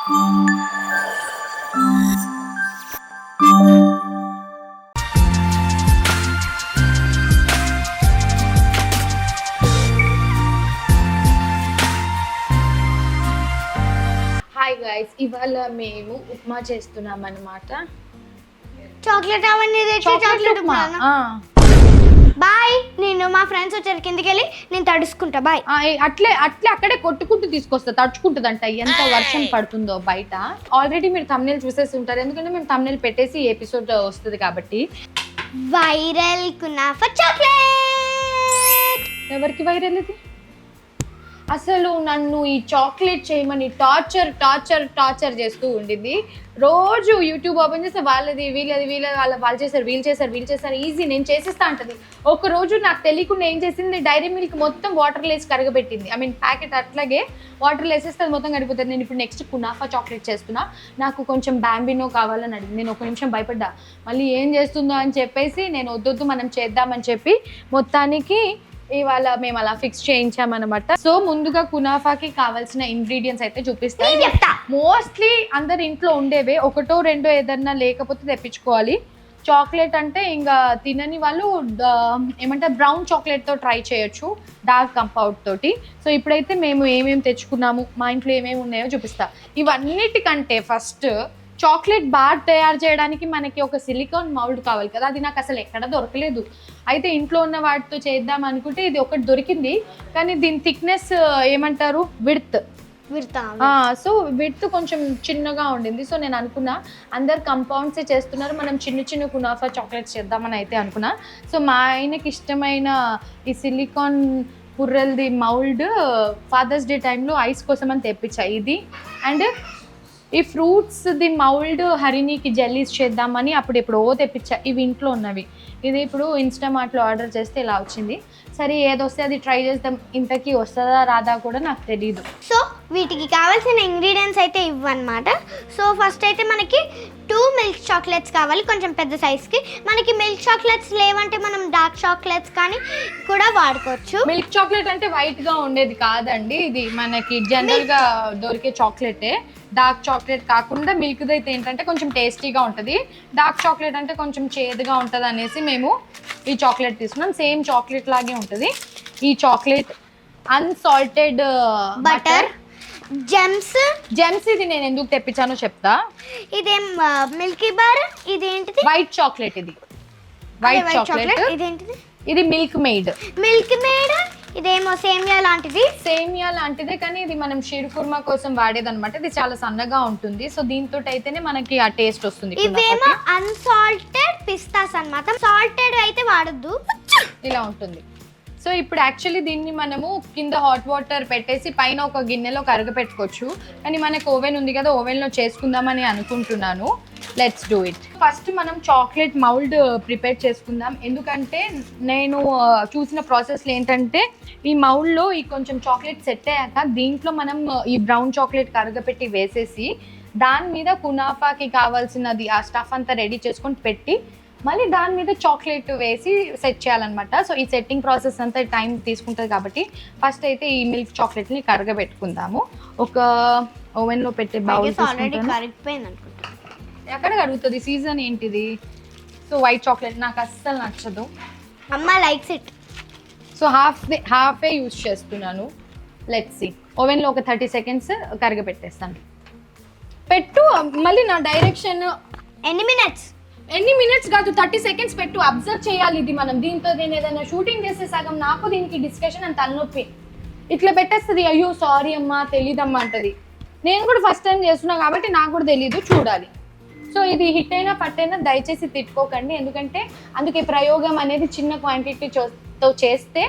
Hi guys, ఇవాళ మేము ఉప్మా చేస్తున్నాం అన్నమాట. చాక్లెట్ అవన్నీ చాక్లెట్ ఉప్మా. బాయ్, నేను మా ఫ్రెండ్స్ వచ్చారు కిందికి వెళ్ళి నేను తడుచుకుంటా. బాయ్. అట్లే అక్కడే కొట్టుకుంటూ తీసుకొస్తా, తడుచుకుంటుందంట. ఎంత వర్షం పడుతుందో బయట. ఆల్రెడీ మీరు thumbnail చూసేసి ఉంటారు, ఎందుకంటే మేము thumbnail పెట్టేసి ఎపిసోడ్ వస్తుంది కాబట్టి. Viral kunafa chocolate. ఎవరికి వైరల్ ఇది? అసలు నన్ను ఈ చాక్లెట్ చేయమని టార్చర్ చేస్తూ ఉండింది. రోజు యూట్యూబ్ ఓపెన్ చేస్తే వాళ్ళది వాళ్ళు చేశారు ఈజీ, నేను చేసేస్తా అంటది. ఒక రోజు నాకు తెలియకుండా ఏం చేసింది, డైరీ మిల్క్ మొత్తం వాటర్ లేసి కరగబెట్టింది. ఐ మీన్ ప్యాకెట్ అట్లాగే వాటర్ వేసేస్తే అది మొత్తం కరిగిపోతుంది. నేను ఇప్పుడు నెక్స్ట్ కునాఫా చాక్లెట్ చేస్తున్నా. నాకు కొంచెం బ్యాంబినో కావాలని అడిగింది. నేను ఒక నిమిషం భయపడ్డా, మళ్ళీ ఏం చేస్తుందో అని చెప్పేసి నేను వద్దొద్దు మనం చేద్దామని చెప్పి మొత్తానికి ఇవాళ మేము అలా ఫిక్స్ చేయించామన్నమాట. సో ముందుగా కునాఫాకి కావాల్సిన ఇంగ్రీడియంట్స్ అయితే చూపిస్తాను. మోస్ట్లీ అందరు ఇంట్లో ఉండేవే, ఒకటో రెండో ఏదన్నా లేకపోతే తెప్పించుకోవాలి. చాక్లెట్ అంటే ఇంకా తినని వాళ్ళు ఏమంటారు, బ్రౌన్ చాక్లెట్తో ట్రై చేయొచ్చు, డార్క్ కంపౌండ్ తోటి. సో ఇప్పుడైతే మేము ఏమేమి తెచ్చుకున్నాము, మా ఇంట్లో ఏమేమి ఉన్నాయో చూపిస్తా. ఇవన్నిటికంటే ఫస్ట్ చాక్లెట్ బార్ తయారు చేయడానికి మనకి ఒక సిలికాన్ మౌల్డ్ కావాలి కదా, అది నాకు అసలు ఎక్కడ దొరకలేదు. అయితే ఇంట్లో ఉన్న వాటితో చేద్దాం అనుకుంటే ఇది ఒకటి దొరికింది, కానీ దీని థిక్నెస్ ఏమంటారు, విడ్త్. సో విడ్త్ కొంచెం చిన్నగా ఉండింది. సో నేను అనుకున్నా అందరు కంపౌండ్సే చేస్తున్నారు, మనం చిన్న కునాఫా చాక్లెట్స్ చేద్దామని అయితే అనుకున్నా. సో మా ఆయనకి ఇష్టమైన ఈ సిలికాన్ పుర్రెల్ది మౌల్డ్ ఫాదర్స్ డే టైంలో ఐస్ కోసం అని తెప్పించా ఇది. అండ్ ఈ ఫ్రూట్స్ది మౌల్డ్ హరిణికి జెల్లీస్ చేద్దామని అప్పుడు ఎప్పుడో తెప్పించా. ఇవి ఇంట్లో ఉన్నవి. ఇది ఇప్పుడు ఇన్స్టామార్ట్లో ఆర్డర్ చేస్తే ఇలా వచ్చింది. సరే ఏదొస్తే అది ట్రై చేద్దాం. ఇంతకీ వస్తుందా రాదా కూడా నాకు తెలీదు. సో వీటికి కావాల్సిన ఇంగ్రీడియంట్స్ అయితే ఇవ్వన్నమాట. సో ఫస్ట్ అయితే మనకి 2 మిల్క్ చాక్లెట్స్ కావాలి, కొంచెం పెద్ద సైజ్కి. మనకి మిల్క్ చాక్లెట్స్ లేవంటే మనం డార్క్ చాక్లెట్స్ కానీ కూడా వాడుకోవచ్చు. మిల్క్ చాక్లెట్ అంటే వైట్గా ఉండేది కాదండి, ఇది మనకి జనరల్గా దొరికే చాక్లెటే. డార్క్ చాక్లెట్ కాకుండా మిల్క్ది అయితే ఏంటంటే కొంచెం టేస్టీగా ఉంటుంది, డార్క్ చాక్లెట్ అంటే కొంచెం చేదుగా ఉంటుంది అనేసి మేము ఈ చాక్లెట్ తీసుకున్నాం. సేమ్ చాక్లెట్ లాగే ఉంటుంది ఈ చాక్లెట్. అన్సాల్టెడ్ బటర్, జెమ్స్ ఇది నేను ఎందుకు తెప్పించానో చెప్తా. ఇదేం మిల్కీ బార్, ఇదేంటిది వైట్ చాక్లెట్. ఇది వైట్ చాక్లెట్. ఇదేంటిది, ఇది మిల్క్ మేడ్. ఇదేమో సేమియా లాంటిదే, కానీ ఇది మనం షీర్ కుర్మా కోసం వాడేదన్నమాట. ఇది చాలా సన్నగా ఉంటుంది. సో దీంతో అయితేనే మనకి ఆ టేస్ట్ వస్తుంది. ఇవేమో అన్సాల్టెడ్ పిస్తాస్ అన్నమాట, సాల్టెడ్ అయితే వాడద్దు. ఇలా ఉంటుంది. సో ఇప్పుడు యాక్చువల్లీ దీన్ని మనము కింద హాట్ వాటర్ పెట్టేసి పైన ఒక గిన్నెలో కరగపెట్టుకోవచ్చు, కానీ మనకు ఓవెన్ ఉంది కదా, ఓవెన్లో చేసుకుందామని అనుకుంటున్నాను. Let's do it. ఫస్ట్ మనం చాక్లెట్ మౌల్డ్ ప్రిపేర్ చేసుకుందాం. ఎందుకంటే నేను చూసిన ప్రాసెస్లో ఏంటంటే ఈ మౌల్డ్లో ఈ కొంచెం చాక్లెట్ సెట్ అయ్యాక దీంట్లో మనం ఈ బ్రౌన్ చాక్లెట్ కరగపెట్టి వేసేసి దాని మీద కునాఫాకి కావాల్సినది ఆ స్టఫ్ అంతా రెడీ చేసుకొని పెట్టి మళ్ళీ దాని మీద చాక్లెట్ వేసి సెట్ చేయాలన్నమాట. సో ఈ సెట్టింగ్ ప్రాసెస్ అంతా టైం తీసుకుంటుంది కాబట్టి ఫస్ట్ అయితే ఈ మిల్క్ చాక్లెట్ని కరగబెట్టుకుందాము. ఒక ఓవెన్లో పెట్టే బౌల్. ఎక్కడ కరుగుతుంది, సీజన్ ఏంటిది. సో వైట్ చాక్లెట్ నాకు అస్సలు నచ్చదు, అమ్మ లైక్స్ ఇట్. సో హాఫే యూజ్ చేస్తున్నాను. Let's see. ఓవెన్లో ఒక 30 seconds కరగబెట్టేస్తాను. పెట్టు మళ్ళీ నా డైరెక్షన్. ఎన్ని మినిట్స్ కాదు, 30 seconds పెట్టు. అబ్జర్వ్ చేయాలి ఇది మనం. దీంతో నేను ఏదైనా షూటింగ్ చేసే సగం నాకు దీనికి డిస్కషన్ అని తలనొప్పి. ఇట్లా పెట్టేస్తుంది, అయ్యో సారీ అమ్మా తెలీదమ్మా అంటది. నేను కూడా ఫస్ట్ టైం చేస్తున్నా కాబట్టి నాకు కూడా తెలీదు, చూడాలి. సో ఇది హిట్ అయినా పట్టైనా దయచేసి తిట్టుకోకండి, ఎందుకంటే అందుకే ప్రయోగం అనేది చిన్న క్వాంటిటీతో చేస్తే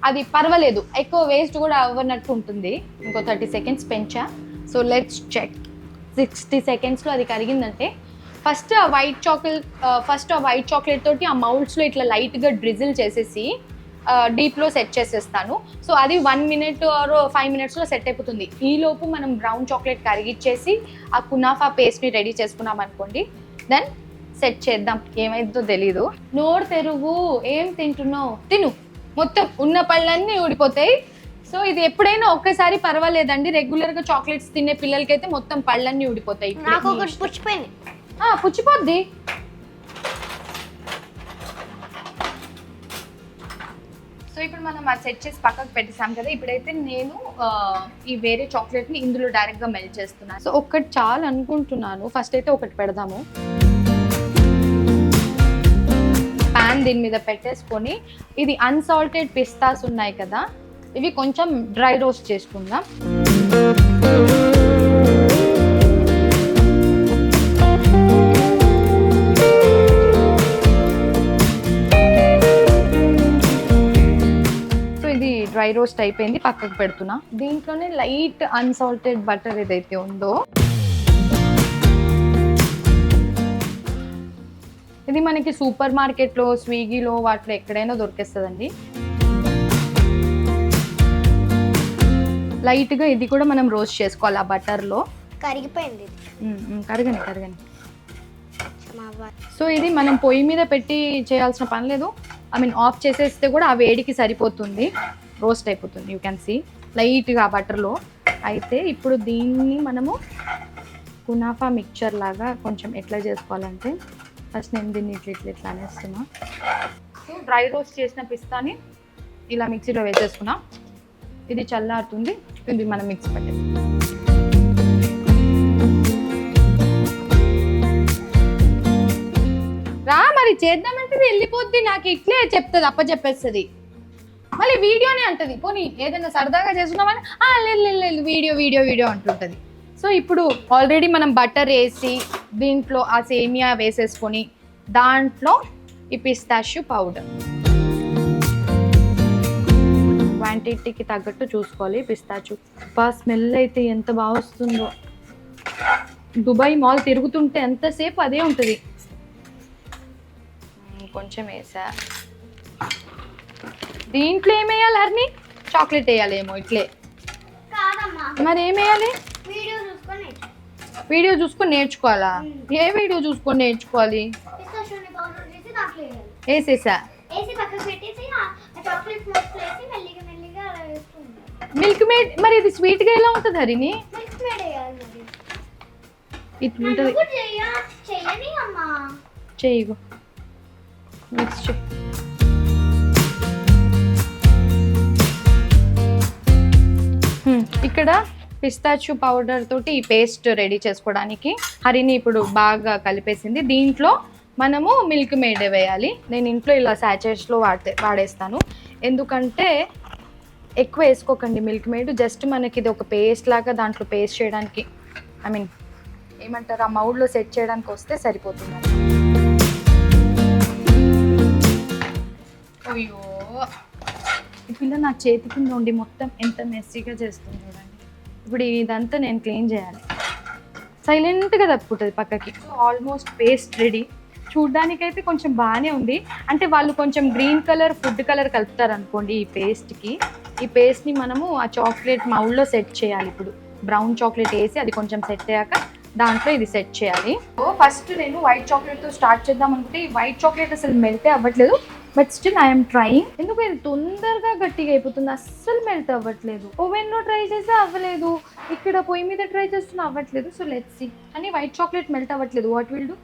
అది పర్వాలేదు, ఎక్కువ వేస్ట్ కూడా అవ్వనట్టు ఉంటుంది. ఇంకో 30 seconds పెంచా. So let's check. 60 secondsలో అది కరిగిందంటే ఫస్ట్ ఆ వైట్ చాక్లెట్ తోటి ఆ మౌల్డ్స్లో ఇట్లా లైట్గా డ్రిజిల్ చేసేసి డీప్లో సెట్ చేసేస్తాను. సో అది 1 minute ఆర్ 5 minutesలో సెట్ అయిపోతుంది. ఈలోపు మనం బ్రౌన్ చాక్లెట్ కరిగిచ్చేసి ఆ కునాఫా పేస్ట్ని రెడీ చేసుకున్నాం అనుకోండి, దెన్ సెట్ చేద్దాం. ఏమైందో తెలీదు. నోరు తెరువు, ఏం తింటున్నావు, తిను, మొత్తం ఉన్న పళ్ళన్నీ ఊడిపోతాయి. సో ఇది ఎప్పుడైనా ఒక్కసారి పర్వాలేదండి, రెగ్యులర్ గా చాక్లెట్స్ తినే పిల్లలకైతే మొత్తం పళ్ళన్నీ ఊడిపోతాయి. నాకు ఒకటి పుచ్చిపోయింది. పుచ్చిపోద్ది. సో ఇప్పుడు మనం అది సెట్ చేసి పక్కకు పెట్టేసాం కదా. ఇప్పుడైతే నేను ఈ వేరే చాక్లెట్ ని ఇందులో డైరెక్ట్ గా మెల్ట్ చేస్తున్నాను. సో ఒకటి చాలు అనుకుంటున్నాను. ఫస్ట్ అయితే ఒకటి పెడదాము. పాన్ దీని మీద పెట్టేసుకొని, ఇది అన్సాల్టెడ్ పిస్తాస్ ఉన్నాయి కదా, ఇవి కొంచెం డ్రై రోస్ట్ చేసుకుందాం. సో ఇది డ్రై రోస్ట్ అయిపోయింది, పక్కకు పెడుతున్నా. దీంట్లోనే లైట్ అన్సాల్టెడ్ బటర్ ఏదైతే ఉందో ఇది మనకి సూపర్ మార్కెట్లో, స్విగ్గీలో వాటిలో ఎక్కడైనా దొరికేస్తుందండి. లైట్గా ఇది కూడా మనం రోస్ట్ చేసుకోవాలి ఆ బటర్లో. కరిగిపోయింది. కరగని. సో ఇది మనం పొయ్యి మీద పెట్టి చేయాల్సిన పని లేదు. ఆఫ్ చేసేస్తే కూడా ఆ వేడికి సరిపోతుంది, రోస్ట్ అయిపోతుంది. యూ క్యాన్ సీ లైట్గా ఆ బటర్లో. అయితే ఇప్పుడు దీన్ని మనము కునాఫా మిక్చర్ లాగా కొంచెం ఎట్లా చేసుకోవాలంటే, ఫస్ట్ నేను దీన్ని ఇట్లా అనేస్తున్నా. సో డ్రై రోస్ట్ చేసిన పిస్తాని ఇలా మిక్సీలో వేసేసుకున్నా. ఇది చల్లారుతుంది, ఇది మనం మిక్స్ పెట్టేది. రా మరి చేద్దామంటే వెళ్ళిపోద్ది, నాకు ఇట్లే చెప్తుంది, అప్పచెప్పేస్తుంది. మళ్ళీ వీడియోనే అంటది. పోనీ ఏదైనా సరదాగా చేసుకున్నామని లేదు వీడియో అంటుంటుంది. సో ఇప్పుడు ఆల్రెడీ మనం బటర్ వేసి దీంట్లో ఆ సేమియా వేసేసుకొని దాంట్లో ఈ పిస్తాష్యూ పౌడర్ క్వాంటిటీకి తగ్గట్టు చూసుకోవాలి. పిస్తాచు స్మెల్ అయితే ఎంత బాగా వస్తుందో. దుబాయ్ మాల్ తిరుగుతుంటే ఎంతసేపు అదే ఉంటుంది. కొంచెం వేసా. దీంట్లో ఏమేయాలి హర్ని? చాక్లెట్ వేయాలేమో ఇట్లే. మరి ఏమేయాలి? వీడియో చూసుకొని నేర్చుకోవాలా? ఏ వీడియో చూసుకొని నేర్చుకోవాలి? వేసేసా. Milkmaid. మరి ఇది స్వీట్ గా ఎలా ఉంటుంది హరిని? ఇట్లుంటది. చెయ్యి మిక్స్ చేయి. ఇక్కడ పిస్తాచు పౌడర్ తోటి ఈ పేస్ట్ రెడీ చేసుకోవడానికి హరిని ఇప్పుడు బాగా కలిపేసింది. దీంట్లో మనము మిల్క్ మేడ్ వేయాలి. నేను ఇంట్లో ఇలా సాచెట్స్లో వాడేస్తాను. ఎందుకంటే ఎక్కువ వేసుకోకండి మిల్క్ మేడ్. జస్ట్ మనకి ఇది ఒక పేస్ట్ లాగా దాంట్లో పేస్ట్ చేయడానికి, ఏమంటారు, ఆ మౌడ్లో సెట్ చేయడానికి వస్తే సరిపోతుంది. అయ్యో ఈ పిల్ల నా చేతి కింద ఉండి మొత్తం ఎంత మెస్సీగా చేస్తుంది చూడండి. ఇప్పుడు ఇదంతా నేను క్లీన్ చేయాలి. సైలెంట్గా తప్పుకుంటుంది పక్కకి. Almost paste ready. చూడ్డానికైతే కొంచెం బాగానే ఉంది. అంటే వాళ్ళు కొంచెం గ్రీన్ కలర్ ఫుడ్ కలర్ కలుపుతారు అనుకోండి ఈ పేస్ట్కి. ఈ పేస్ట్ని మనము ఆ చాక్లెట్ మౌల్డ్లో సెట్ చేయాలి. ఇప్పుడు బ్రౌన్ చాక్లెట్ వేసి అది కొంచెం సెట్ అయ్యాక దాంట్లో ఇది సెట్ చేయాలి. ఫస్ట్ నేను వైట్ చాక్లెట్తో స్టార్ట్ చేద్దాం అనుకుంటే ఈ వైట్ చాక్లెట్ అసలు మెల్టే అవ్వట్లేదు. But still I'm trying. ఎందుకు ఇది తొందరగా గట్టిగా అయిపోతుంది, అస్సలు మెల్ట్ అవ్వట్లేదు. ఓవెన్లో ట్రై చేస్తే అవ్వలేదు, ఇక్కడ పొయ్యి మీద ట్రై చేస్తున్నా అవ్వట్లేదు. So let's see. అని వైట్ చాక్లెట్ మెల్ట్ అవ్వట్లేదు. What will do?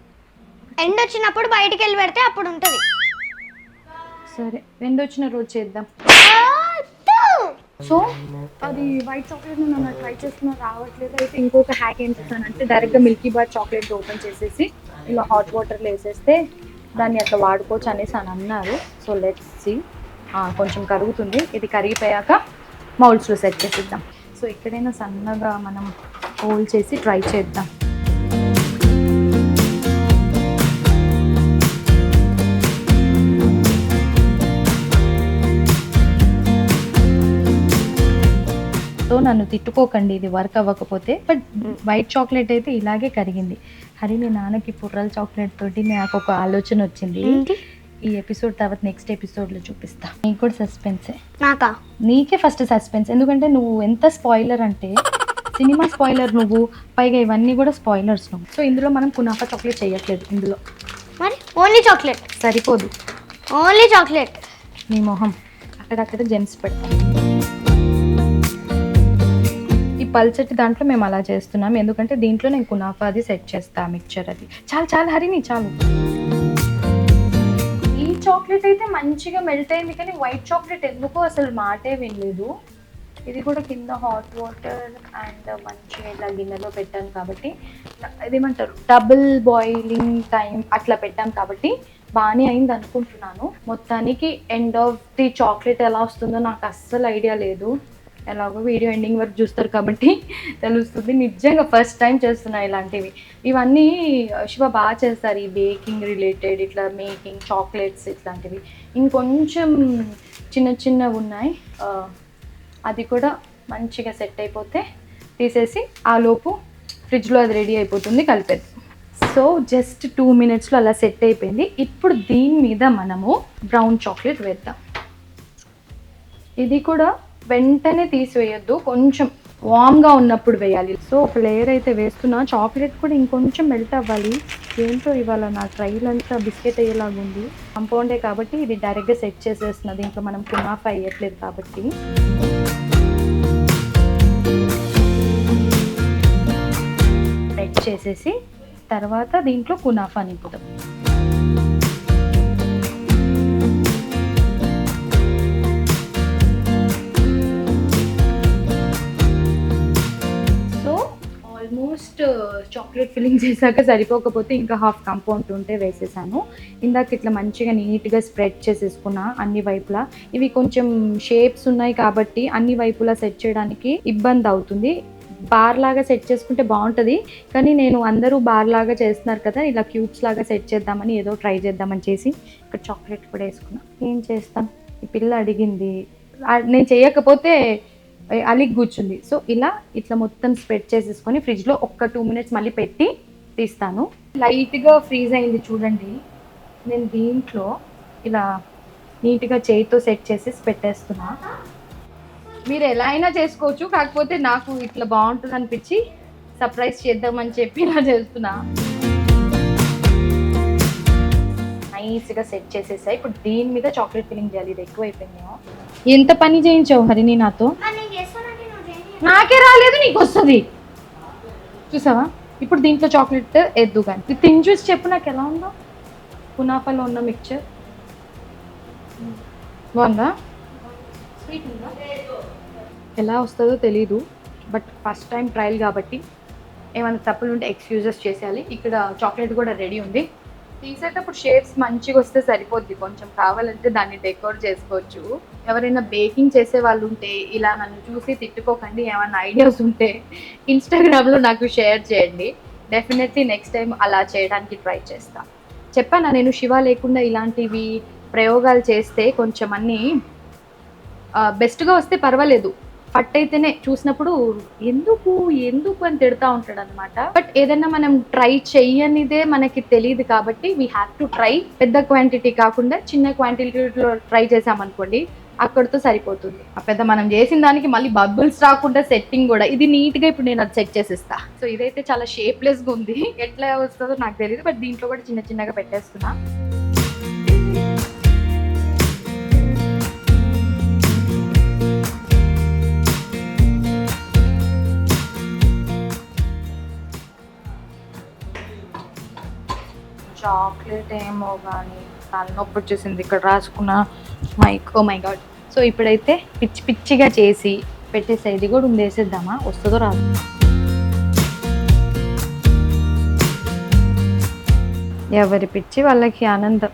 ఎండ్ వచ్చినప్పుడు బయటికి వెళ్ళి పెడితే అప్పుడు ఉంటుంది. సరే ఎండ్ వచ్చిన రోజు చేద్దాం. సో అది వైట్ చాక్లెట్ నన్ను ట్రై చేస్తున్నా రావట్లేదు. అయితే ఇంకొక హ్యాక్ ఏం చేస్తానంటే డైరెక్ట్గా మిల్కీ బార్ చాక్లెట్ ఓపెన్ చేసేసి ఇలా హాట్ వాటర్లో వేసేస్తే దాన్ని అట్లా వాడుకోవచ్చు అనేసి అని అన్నారు. So let's see. కొంచెం కరుగుతుంది. ఇది కరిగిపోయాక మౌల్డ్స్లో సెట్ చేసిద్దాం. సో ఎక్కడైనా సన్నగా మనం హోల్డ్ చేసి ట్రై చేద్దాం. సో నన్ను తిట్టుకోకండి ఇది వర్క్ అవ్వకపోతే. బట్ వైట్ చాక్లెట్ అయితే ఇలాగే కరిగింది. హరి మీ నాన్నకి పుర్రల చాక్లెట్ తోటి నాకు ఒక ఆలోచన వచ్చింది. ఈ ఎపిసోడ్ తర్వాత నెక్స్ట్ ఎపిసోడ్లో చూపిస్తా. నీకు కూడా సస్పెన్సే. నాకా? నీకే ఫస్ట్ సస్పెన్స్. ఎందుకంటే నువ్వు ఎంత స్పాయిలర్ అంటే సినిమా స్పాయిలర్ నువ్వు, పైగా ఇవన్నీ కూడా స్పాయిలర్స్ నువ్వు. సో ఇందులో మనం కునాఫా చాక్లెట్ చేయట్లేదు. ఇందులో మరి ఓన్లీ చాక్లెట్ సరిపోదు. Only chocolate. నీ మొహం అక్కడక్కడ జెమ్స్ పెడతాను. పల్చటి దాంట్లో మేము అలా చేస్తున్నాం, ఎందుకంటే దీంట్లో నేను కునాఫా అది సెట్ చేస్తాను, మిక్చర్ అది. చాలు చాలు హరిని చాలు. ఈ చాక్లెట్ అయితే మంచిగా మెల్ట్ అయింది, కానీ వైట్ చాక్లెట్ ఎందుకో అసలు మాటే వినలేదు. ఇది కూడా కింద హాట్ వాటర్ అండ్ మంచిగా ఇలా గిన్నెలో పెట్టాను కాబట్టి, ఇదేమంటారు డబుల్ బాయిలింగ్ టైం అట్లా పెట్టాం కాబట్టి బాగానే అయింది అనుకుంటున్నాను. మొత్తానికి ఎండ్ ఆఫ్ ది చాక్లెట్ ఎలా వస్తుందో నాకు అస్సలు ఐడియా లేదు. ఎలాగో వీడియో ఎండింగ్ వరకు చూస్తారు కాబట్టి తెలుస్తుంది. నిజంగా ఫస్ట్ టైం చేస్తున్నా ఇలాంటివి. ఇవన్నీ శివ బాగా చేస్తారు, ఈ బేకింగ్ రిలేటెడ్ ఇట్లా మేకింగ్ చాక్లెట్స్ ఇట్లాంటివి. ఇంకొంచెం చిన్న చిన్నవి ఉన్నాయి, అది కూడా మంచిగా సెట్ అయిపోతే తీసేసి ఆ లోపు ఫ్రిడ్జ్లో అది రెడీ అయిపోతుంది కలిపేది. సో జస్ట్ 2 minutesలో అలా సెట్ అయిపోయింది. ఇప్పుడు దీని మీద మనము బ్రౌన్ చాక్లెట్ వేద్దాం. ఇది కూడా వెంటనే తీసివేయద్దు, కొంచెం వామ్గా ఉన్నప్పుడు వేయాలి. సో ఒక లేయర్ అయితే వేస్తున్నా, చాక్లెట్ కూడా ఇంకొంచెం మెల్ట్ అవ్వాలి. ఏంటో ఇవాళ నా ట్రైల్ అంతా బిస్కెట్ అయ్యేలాగా ఉంది. కాంపౌండే కాబట్టి ఇది డైరెక్ట్గా సెట్ చేసేస్తున్నది, ఇంకా మనం కునాఫా అయ్యట్లేదు కాబట్టి. సెట్ చేసేసి తర్వాత దీంట్లో కునాఫా నింపుదాం. ఆల్మోస్ట్ చాక్లెట్ ఫిల్లింగ్ చేశాక సరిపోకపోతే ఇంకా హాఫ్ కాంపౌండ్ ఉంటే వేసేసాను. ఇందాక ఇట్లా మంచిగా నీట్గా స్ప్రెడ్ చేసేసుకున్నా అన్ని వైపులా. ఇవి కొంచెం షేప్స్ ఉన్నాయి కాబట్టి అన్ని వైపులా సెట్ చేయడానికి ఇబ్బంది అవుతుంది. బార్ లాగా సెట్ చేసుకుంటే బాగుంటుంది, కానీ నేను అందరూ బార్ లాగా చేస్తున్నారు కదా, ఇలా క్యూబ్స్ లాగా సెట్ చేద్దామని ఏదో ట్రై చేద్దామని చేసి ఇక్కడ చాక్లెట్ కూడా వేసుకున్నా. ఏం చేస్తాం, ఈ పిల్ల అడిగింది, నేను చేయకపోతే అలిగి కూర్చుంది. సో ఇట్లా మొత్తం స్ప్రెడ్ చేసేసుకొని ఫ్రిడ్జ్లో ఒక్క 2 minutes మళ్ళీ పెట్టి తీస్తాను. లైట్గా ఫ్రీజ్ అయింది చూడండి. నేను దీంట్లో ఇలా నీట్గా చేయితో సెట్ చేసేసి పెట్టేస్తున్నా. మీరు ఎలా అయినా చేసుకోవచ్చు, కాకపోతే నాకు ఇట్లా బాగుంటుంది అనిపించి సర్ప్రైజ్ చేద్దామని చెప్పి ఇలా చేస్తున్నా. నైస్గా సెట్ చేసేసా. ఇప్పుడు దీని మీద చాక్లెట్ ఫిల్లింగ్ చేయాలి. ఇది ఎక్కువ అయిపోయిందేమో. ఎంత పని చేయించావు హరిని నాతో? నాకే రాలేదు, నీకు వస్తుంది చూసావా. ఇప్పుడు దీంట్లో చాక్లెట్ ఎద్దు, కానీ తిని చూసి చెప్పు నాకు ఎలా ఉందో. కునాఫాలో ఉన్న మిక్చర్ బాగుందా? స్వీట్ ఉందా? ఎలా వస్తుందో తెలీదు, బట్ ఫస్ట్ టైం ట్రయల్ కాబట్టి ఏమైనా తప్పులు ఉంటే ఎక్స్క్యూజెస్ చేసేయాలి. ఇక్కడ చాక్లెట్ కూడా రెడీ ఉంది. తీసేటప్పుడు షేప్స్ మంచిగా వస్తే సరిపోద్ది, కొంచెం కావాలంటే దాన్ని డెకోర్ చేసుకోవచ్చు. ఎవరైనా బేకింగ్ చేసే వాళ్ళు ఉంటే ఇలా నన్ను చూసి తిట్టుకోకండి. ఏమైనా ఐడియాస్ ఉంటే ఇన్స్టాగ్రామ్లో నాకు షేర్ చేయండి. డెఫినెట్లీ నెక్స్ట్ టైం అలా చేయడానికి ట్రై చేస్తాను. చెప్పాను నేను, శివ లేకుండా ఇలాంటివి ప్రయోగాలు చేస్తే కొంచెం అన్నీ బెస్ట్గా వస్తే పర్వాలేదు, ఫట్ అయితేనే చూసినప్పుడు ఎందుకు అని తిడతా ఉంటాడు అనమాట. బట్ ఏదైనా మనం ట్రై చెయ్యనిదే మనకి తెలియదు కాబట్టి వీ హ్యావ్ టు ట్రై. పెద్ద క్వాంటిటీ కాకుండా చిన్న క్వాంటిటీలో ట్రై చేసామనుకోండి, అక్కడితో సరిపోతుంది. ఆ పెద్ద మనం చేసిన దానికి మళ్ళీ బబుల్స్ రాకుండా సెట్టింగ్ కూడా ఇది నీట్గా ఇప్పుడు నేను అది సెట్ చేసేస్తా. సో ఇదైతే చాలా షేప్లెస్గా ఉంది, ఎట్లా వస్తుందో నాకు తెలియదు. బట్ దీంట్లో కూడా చిన్న చిన్నగా పెట్టేస్తున్నా. చాక్లెట్ ఏమో కానీ తలనొప్పి వచ్చేసింది ఇక్కడ రాసుకున్న ఓ మై గాడ్. సో ఇప్పుడైతే పిచ్చిగా చేసి పెట్టేసే, ఇది కూడా ఉంది, వేసేద్దామా వస్తుందో రాదు. ఎవరి పిచ్చి వాళ్ళకి ఆనందం.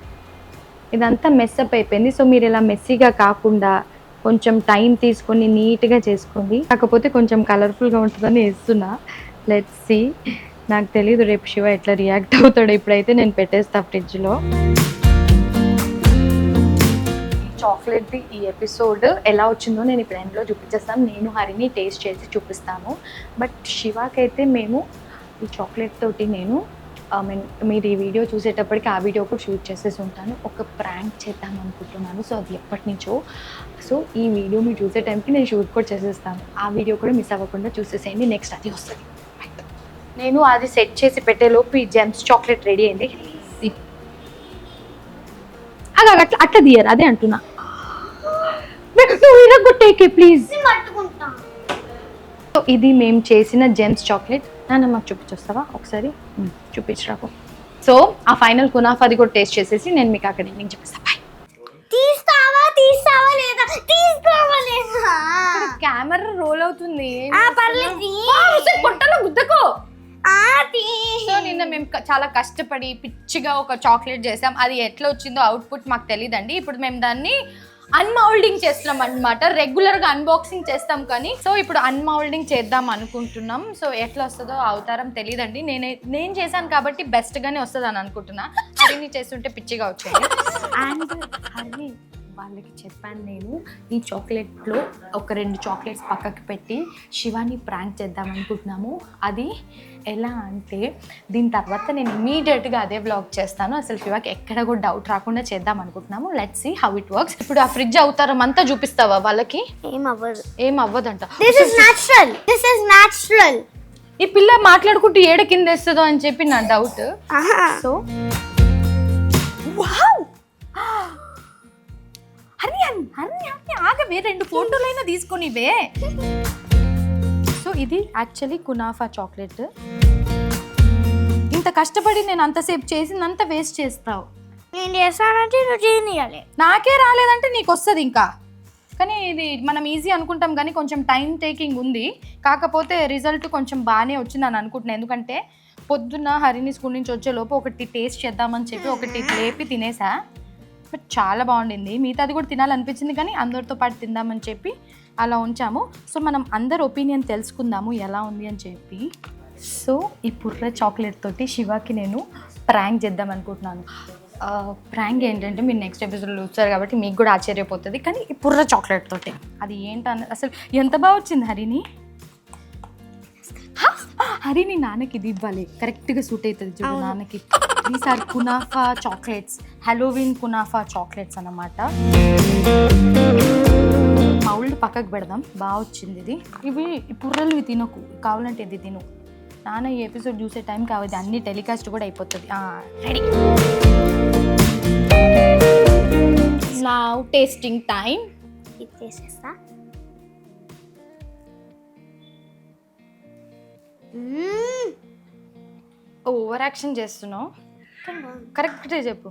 ఇదంతా మెస్అప్ అయిపోయింది. సో మీరు ఇలా మెస్సీగా కాకుండా కొంచెం టైం తీసుకొని నీట్గా చేసుకోండి. కాకపోతే కొంచెం కలర్ఫుల్గా ఉంటుందని వేస్తున్నా. Let's see. నాకు తెలీదు రేపు శివ ఎట్లా రియాక్ట్ అవుతాడు. ఇప్పుడైతే నేను పెట్టేస్తా ఫ్రిడ్జ్లో. చాక్లెట్ది ఈ ఎపిసోడ్ ఎలా వచ్చిందో నేను ఇప్పుడు ఎండ్లో చూపించేస్తాను. నేను హరిని టేస్ట్ చేసి చూపిస్తాను. బట్ శివాకైతే మేము ఈ చాక్లెట్ తోటి నేను మీరు ఈ వీడియో చూసేటప్పటికి ఆ వీడియో కూడా షూట్ చేసేసి ఉంటాను. ఒక ప్రాంక్ చేద్దాం అనుకుంటున్నాను. సో అది ఎప్పటి నుంచో. సో ఈ వీడియో మీరు చూసే టైంకి నేను షూట్ కూడా చేసేస్తాను. ఆ వీడియో కూడా మిస్ అవ్వకుండా చూసేసేయండి. నెక్స్ట్ అది వస్తుంది. నేను అది సెట్ చేసి పెట్టేలోపు ఈ జెమ్స్ చాక్లెట్ రెడీ అయింది. అట్లా తీయరు, అదే అంటున్నా. నువ్వు ఇరగొట్టేకే ప్లీజ్. సో ఇది మేము చేసిన జెమ్స్ చాక్లెట్. మాకు చూపించొస్తావా ఒకసారి? చూపించరాకు. సో ఆ ఫైనల్ కునాఫాది కూడా టేస్ట్ చేసేసి నేను మీకు అక్కడ నేను చూపిస్తాను. తీస్తావా లేదా? తీస్తావా లేదా? కెమెరా రోల్ అవుతుంది. పర్లేదు గుద్దకో. సో నిన్న మేము చాలా కష్టపడి పిచ్చిగా ఒక చాక్లెట్ చేసాం. అది ఎట్లా వచ్చిందో అవుట్పుట్ మాకు తెలియదండి. ఇప్పుడు మేము దాన్ని అన్మౌల్డింగ్ చేస్తున్నాం అనమాట. రెగ్యులర్గా అన్బాక్సింగ్ చేస్తాం కానీ సో ఇప్పుడు అన్మౌల్డింగ్ చేద్దాం అనుకుంటున్నాం. సో ఎట్లా వస్తుందో అవతారం తెలియదండి. నేను చేశాను కాబట్టి బెస్ట్గానే వస్తుంది అని అనుకుంటున్నా. అది చేస్తుంటే పిచ్చిగా వచ్చేది. అండ్ అది వాళ్ళకి చెప్పాను, నేను ఈ చాక్లెట్లో ఒక 2 చాక్లెట్స్ పక్కకి పెట్టి శివాని ప్రాంక్ చేద్దాం అనుకుంటున్నాము. అది ఎలా అంటే దీని తర్వాత నేను ఇమీడియట్గా అదే వ్లాగ్ చేస్తాను. అసలు శివాకి ఎక్కడ కూడా డౌట్ రాకుండా చేద్దాం అనుకుంటున్నాము. Let's see how it works. ఇప్పుడు ఆ ఫ్రిడ్జ్ అవతారం అంతా చూపిస్తావా వాళ్ళకి? ఏం అవ్వదంట. ఈ పిల్ల మాట్లాడుకుంటూ ఏడ కింద వేస్తుందో అని చెప్పి నా డౌట్. సో ఆగవే, 2 ఫోటోలైనా తీసుకొనివే. సో ఇది యాక్చువల్లీ కునాఫా చాక్లెట్. ఇంత కష్టపడి నేను అంతసేపు చేసిందంతా వేస్ట్ చేస్తావు. నేను చేస్తానంటే నువ్వు చేయనియాలి. నాకే రాలేదంటే నీకు వస్తుంది ఇంకా. కానీ ఇది మనం ఈజీ అనుకుంటాం కానీ కొంచెం టైం టేకింగ్ ఉంది. కాకపోతే రిజల్ట్ కొంచెం బాగానే వచ్చింది అని అనుకుంటున్నాను. ఎందుకంటే పొద్దున్న హరిని స్కూల్ నుంచి వచ్చేలోపు ఒకటి టేస్ట్ చేద్దామని చెప్పి ఒకటి లేపి తినేసా. బట్ చాలా బాగుండింది. మిగతాది కూడా తినాలనిపించింది కానీ అందరితో పాటు తిందామని చెప్పి అలా ఉంచాము. సో మనం అందరి ఒపీనియన్ తెలుసుకుందాము ఎలా ఉంది అని చెప్పి. సో ఈ పుర్ర చాక్లెట్ తోటి శివాకి నేను ప్రాంక్ చేద్దాం అనుకుంటున్నాను. ప్రాంక్ ఏంటంటే మీరు నెక్స్ట్ ఎపిసోడ్లో చూస్తారు కాబట్టి మీకు కూడా ఆశ్చర్యపోతుంది. కానీ ఈ పుర్ర చాక్లెట్ తోటి అది ఏంటన్న అసలు ఎంత బాగా వచ్చింది హరిని. హరిని నాన్నకి ఇది ఇవ్వాలి, కరెక్ట్గా సూట్ అవుతుంది చూడు నాన్నకి. ఈసారి kunafa chocolates, Halloween kunafa chocolates అన్నమాట. మౌల్డ్ పక్కకు పెడదాం. బాగా వచ్చింది ఇది. ఇవి పుర్రలు ఇవి తినకు, కావాలంటే ఇది తిను. నాన్న ఈ ఎపిసోడ్ చూసే టైం కావాలి, అన్ని టెలికాస్ట్ కూడా అయిపోతుంది. రెడీ. Now tasting time. ఇది చేసేస్తా. ఓవర్ యాక్షన్ చేస్తున్నావు. కరెక్టే చెప్పు.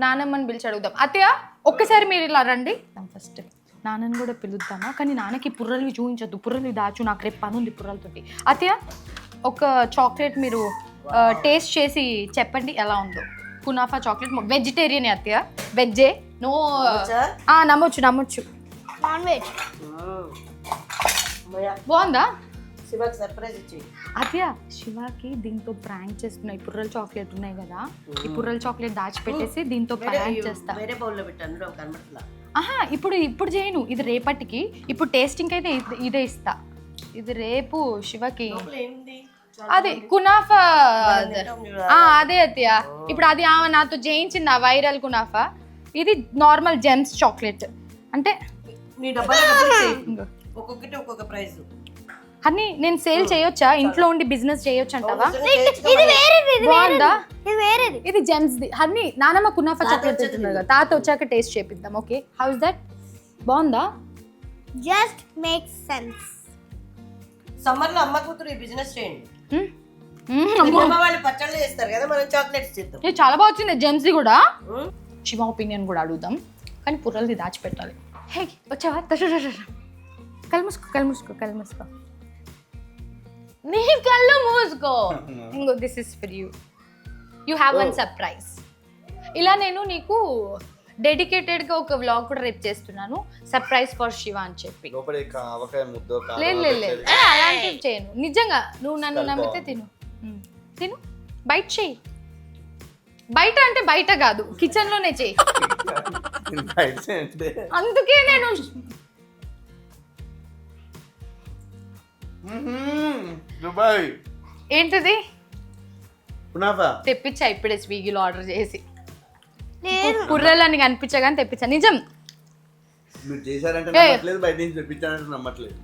నానమ్మని పిలిచి అడుగుదాం. అత్తయ్య ఒక్కసారి మీరు ఇలా రండి. ఫస్ట్ నాన్నని కూడా పిలుద్దామా? కానీ నాన్నకి పుర్రలు చూపించద్దు, పుర్రలు దాచు, నాకు రేపు పని ఉంది పుర్రలతోటి. అత్తయ్య ఒక చాక్లెట్ మీరు టేస్ట్ చేసి చెప్పండి ఎలా ఉందో. కునాఫా చాక్లెట్ వెజిటేరియన్ అత్తయ్య, వెజ్జే. నో నమ్మొచ్చు నాన్ వెజ్. బాగుందా? శివాకి సర్ప్రైజ్ ఇచ్చి అత్య శివాకి దీంతో ప్రాంక్ చేస్తున్నాయి. పుర్రల చాక్లెట్ ఉన్నాయి కదా, ఈ పుర్రల చాక్లెట్ దాచిపెట్టేసి దీంతో ప్రాంక్ చేస్తా. వేరే బౌల్లో పెట్టాను కనబట్లా. ఇప్పుడు చేయను, ఇది రేపటికి. ఇప్పుడు టేస్టింగ్ అయితే ఇదే ఇస్తా. ఇది రేపు శివకి అది కునాఫా. అదే అత్య, ఇప్పుడు అది ఆమె నాతో చేయించింది ఆ వైరల్ కునాఫా. ఇది నార్మల్ జెమ్స్ చాక్లెట్. అంటే నీ డబ్బాలో ఒక్కొక్కటి ఒక్కొక్క ప్రైస్. అన్ని నేను సేల్ చేయొచ్చా? ఇంట్లో ఉండి బిజినెస్ చేయొచ్చు అంటావా? బాగుందా? ఇది జెమ్స్ ది. అన్ని నానమ్మ కునాఫా చాక్లెట్ తింటున్నారు కదా, తాత వచ్చాక టేస్ట్ చేపిద్దాం. Okay, how is that? బాగుందా? Just make sense. సమ్మర్ లో అమ్మ కూతురు ఈ బిజినెస్ చేయండి. వాళ్ళు పచ్చళ్ళు చేస్తారు కదా, మనం చాక్లెట్స్ చేద్దాం. ఇది చాలా బాగా వచ్చింది జెమ్స్ ది కూడా. శివ ఒపీనియన్ కూడా అడుగుదాం, కానీ పుర్రలది దాచిపెట్టాలి. హే వచ్చావా? కళ్ళు మూసుకో. నీ కళ్ళు మూసుకో. ఇంకో this is for you. You have one surprise. ఇలా నేను నీకు డెడికేటెడ్గా ఒక వ్లాగ్ కూడా రేపు చేస్తున్నాను, సర్ప్రైజ్ ఫర్ శివ అని చెప్పి. లేదు అలాంటివి చేయను. నిజంగా నువ్వు నన్ను నమ్మితే తిను. బయట చెయ్యి. బయట అంటే బయట కాదు, కిచెన్ లోనే చెయ్యి. అందుకే నేను ఏంటిది తెప్పించా ఇప్పుడే స్విగ్గీలో ఆర్డర్ చేసి. పుర్రెలని కనిపించగానే తెప్పించా. నిజం.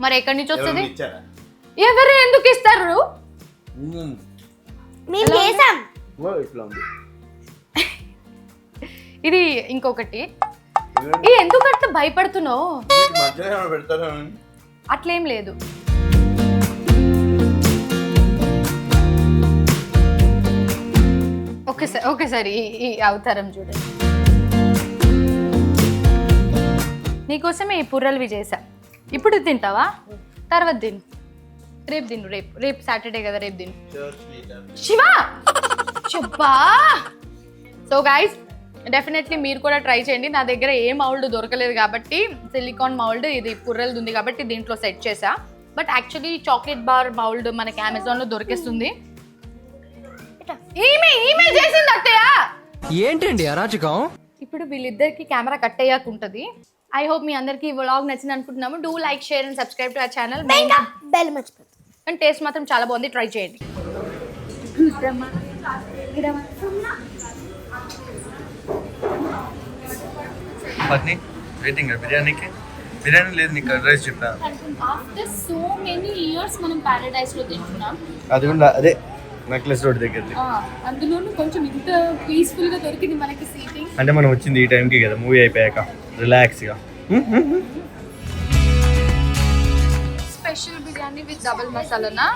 మరి ఎక్కడి నుంచి వస్తుంది? ఎవరు ఎందుకు ఇస్తారు? ఇది ఇంకొకటి. ఎందుకు అట్లా భయపడుతున్నావు? అట్లేం లేదు. ఒకసారి ఈ అవతారం చూడండి. నీకోసమే ఈ పుర్రలువి చేసా. ఇప్పుడు తింటావా? తర్వాత తిను. రేపు తిను. రేపు సాటర్డే కదా, రేపు తిను. శివా చెప్పా. సో గైస్ డెఫినెట్లీ మీరు కూడా ట్రై చేయండి. నా దగ్గర ఏ మౌల్డ్ దొరకలేదు కాబట్టి సిలికాన్ మౌల్డ్ ఇది పుర్రెలది ఉంది కాబట్టి దీంట్లో సెట్ చేసా. But actually chocolate bar mould మనకి అమెజాన్లో దొరికేస్తుంది. ఈమె చేసింది అత్తయ్య. ఏంటండి అరాచకం? ఇప్పుడు వీళ్ళిద్దరికి కెమెరా కట్ అయ్యాక ఉంటుంది. ఐ హోప్ మీ అందరికీ ఈ వ్లాగ్ నచ్చింది అనుకుంటున్నాము. Do like, share and subscribe to our channel. Bell మర్చిపోతుంది. అండ్ టేస్ట్ మాత్రం చాలా బాగుంది, ట్రై చేయండి. పత్ని వెయిటింగ్ బిర్యానీకి. బిర్యానీ లేదు, నీకు రైస్ చెప్పాను. ఆఫ్టర్ సో మెనీ ఇయర్స్ మనం ప్యారడైస్ లో తింటున్నాం. అది కూడా అదే నెక్లెస్ రోడ్ దగ్గరది. అందులోనూ కొంచెం ఇంత పీస్ఫుల్ గా దొరికింది మనకి సీటింగ్. అంటే మనం వచ్చింది ఈ టైంకి కదా, మూవీ అయిపోయాక రిలాక్స్గా. Special biryani with double మసాలానా?